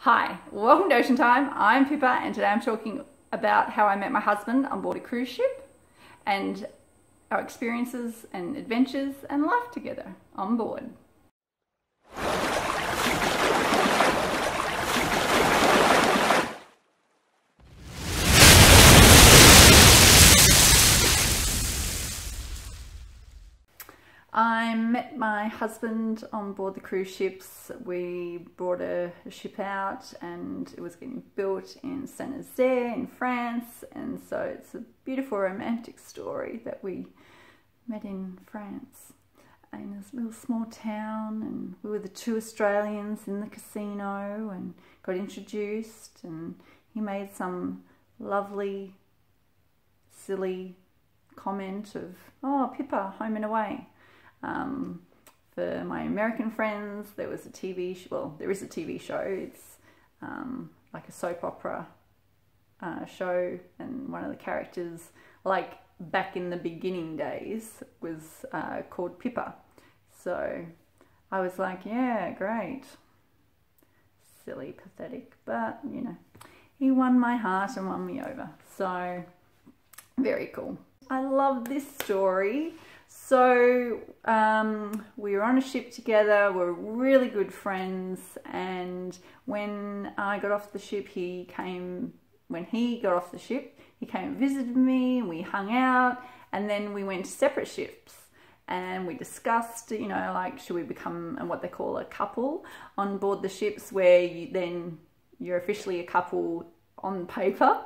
Hi, welcome to Ocean Time. I'm Pippa and today I'm talking about how I met my husband on board a cruise ship and our experiences and adventures and life together on board. I met my husband on board the cruise ships. We brought a ship out and it was getting built in Saint-Nazaire in France, and so it's a beautiful romantic story that we met in France in this little small town, and we were the two Australians in the casino and got introduced, and he made some lovely silly comment of, "Oh, Pippa, home and away." For my American friends, there was a TV show, well, there is a TV show, it's like a soap opera show, and one of the characters, like back in the beginning days, was called Pippa. So I was like, yeah, great. Silly, pathetic, but you know, he won my heart and won me over. So very cool. I love this story. So we were on a ship together, we're really good friends, and when I got off the ship, when he got off the ship, he came and visited me, and we hung out, and then we went to separate ships, and we discussed, you know, like, should we become what they call a couple on board the ships, where you're officially a couple on paper,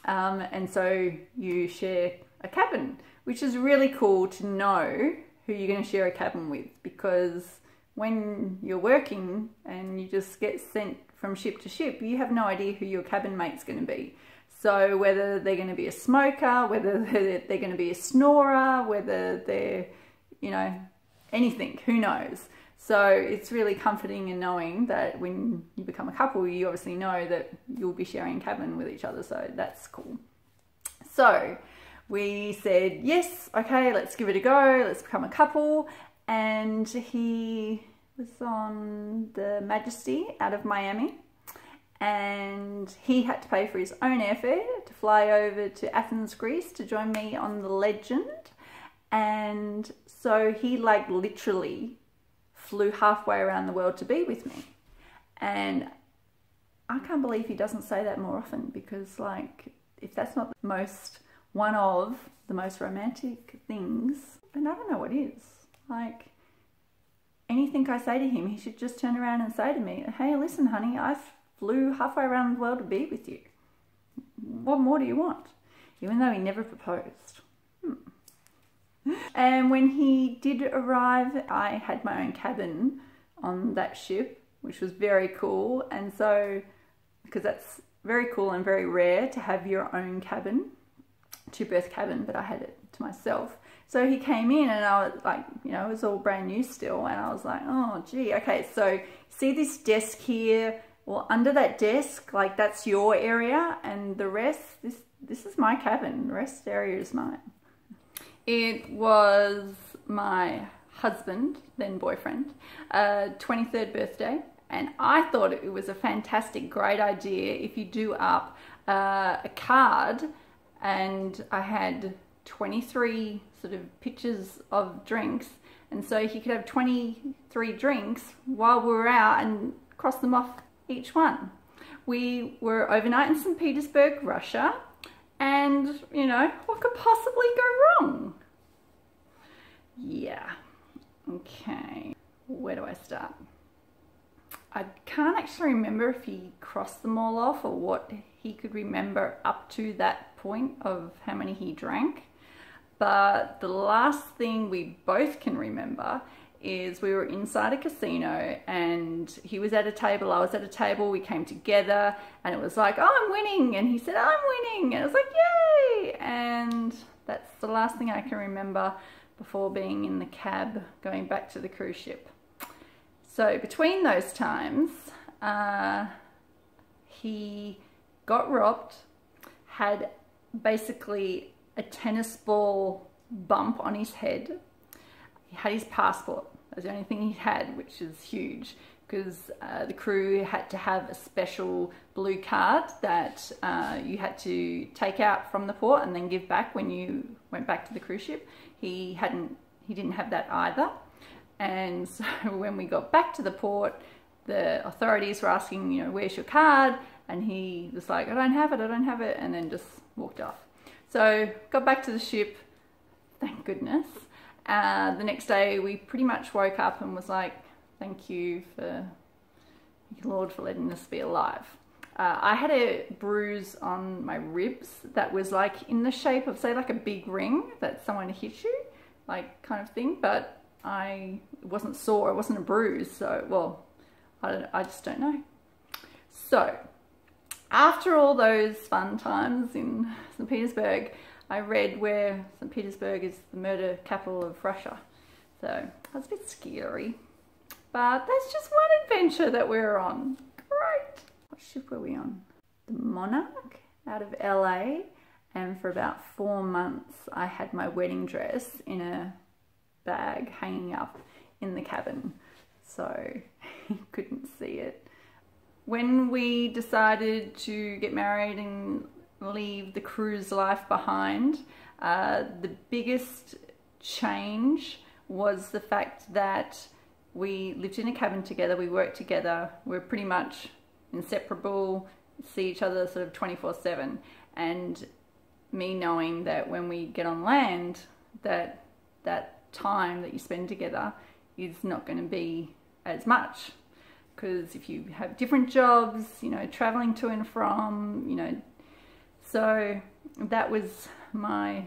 and so you share a cabin, which is really cool to know who you're going to share a cabin with, because when you're working and you just get sent from ship to ship, you have no idea who your cabin mate's going to be. So whether they're going to be a smoker, whether they're going to be a snorer, whether they're, you know, anything, who knows. So it's really comforting in knowing that when you become a couple, you obviously know that you'll be sharing a cabin with each other, so that's cool. So we said, yes, okay, let's give it a go, let's become a couple. And he was on the Majesty out of Miami, and he had to pay for his own airfare to fly over to Athens, Greece to join me on the Legend. And so he like literally flew halfway around the world to be with me. And I can't believe he doesn't say that more often, because like, if that's not one of the most romantic things, and I don't know what is. Like, anything I say to him, he should just turn around and say to me, hey, listen, honey, I flew halfway around the world to be with you. What more do you want? Even though he never proposed. And when he did arrive, I had my own cabin on that ship, which was very cool. And so, because that's very cool and very rare to have your own cabin, two-berth cabin, but I had it to myself. So he came in and I was like, you know, it was all brand new still, and I was like, oh gee, okay, so see this desk here? Well, under that desk, like, that's your area, and the rest, this is my cabin, the rest area is mine. It was my husband, then boyfriend, 23rd birthday, and I thought it was a fantastic, great idea if you do up a card, and I had 23 sort of pictures of drinks, and so he could have 23 drinks while we were out and cross them off each one. We were overnight in St. Petersburg, Russia, and you know, what could possibly go wrong? Yeah, okay, where do I start? I can't actually remember if he crossed them all off or what he could remember up to that point of how many he drank. But the last thing we both can remember is we were inside a casino and he was at a table, I was at a table, we came together and it was like, oh, I'm winning. And he said, I'm winning. And I was like, yay. And that's the last thing I can remember before being in the cab going back to the cruise ship. So between those times, he got robbed, had basically a tennis ball bump on his head. He had his passport. That was the only thing he had, which is huge. because the crew had to have a special blue card that you had to take out from the port and then give back when you went back to the cruise ship. He didn't have that either. And so when we got back to the port, the authorities were asking, you know, where's your card? And he was like, I don't have it, and then just walked off. So got back to the ship, thank goodness. The next day we pretty much woke up and was like, thank you, Lord, for letting us be alive. I had a bruise on my ribs that was like in the shape of, say, like a big ring that someone hit you, like kind of thing, but it wasn't sore, it wasn't a bruise, so, well, I just don't know. So, after all those fun times in St. Petersburg, I read where St. Petersburg is the murder capital of Russia. So, that was a bit scary. But that's just one adventure that we're on. Great! What ship were we on? The Monarch out of LA. And for about 4 months, I had my wedding dress in a bag hanging up in the cabin. So, you couldn't see it. When we decided to get married and leave the cruise life behind, the biggest change was the fact that we lived in a cabin together, we worked together, we're pretty much inseparable, see each other sort of 24/7. And me knowing that when we get on land, that time that you spend together is not going to be as much. Because if you have different jobs, you know, traveling to and from, you know, so that was my,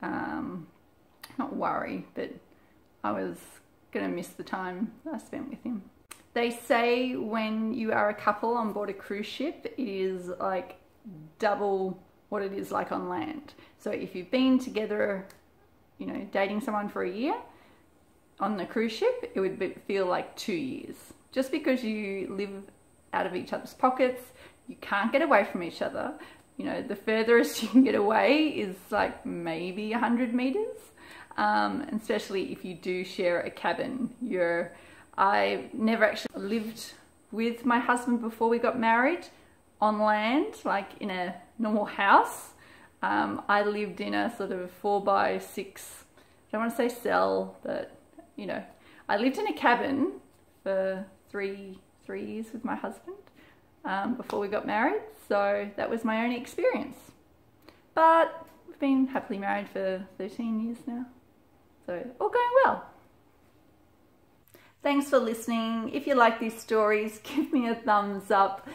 not worry, but I was going to miss the time I spent with him. They say when you are a couple on board a cruise ship, it is like double what it is like on land. So if you've been together, you know, dating someone for a year, on the cruise ship, it would feel like 2 years. Just because you live out of each other's pockets, you can't get away from each other. You know, the furthest you can get away is like maybe 100 meters. And especially if you do share a cabin. I never actually lived with my husband before we got married on land, like in a normal house. I lived in a sort of 4x6, I don't want to say cell, but you know, I lived in a cabin for three years with my husband before we got married, so that was my only experience. But we've been happily married for 13 years now, so all going well. Thanks for listening. If you like these stories, give me a thumbs up.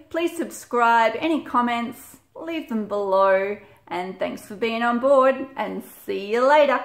Please subscribe. Any comments, leave them below. And thanks for being on board, and see you later.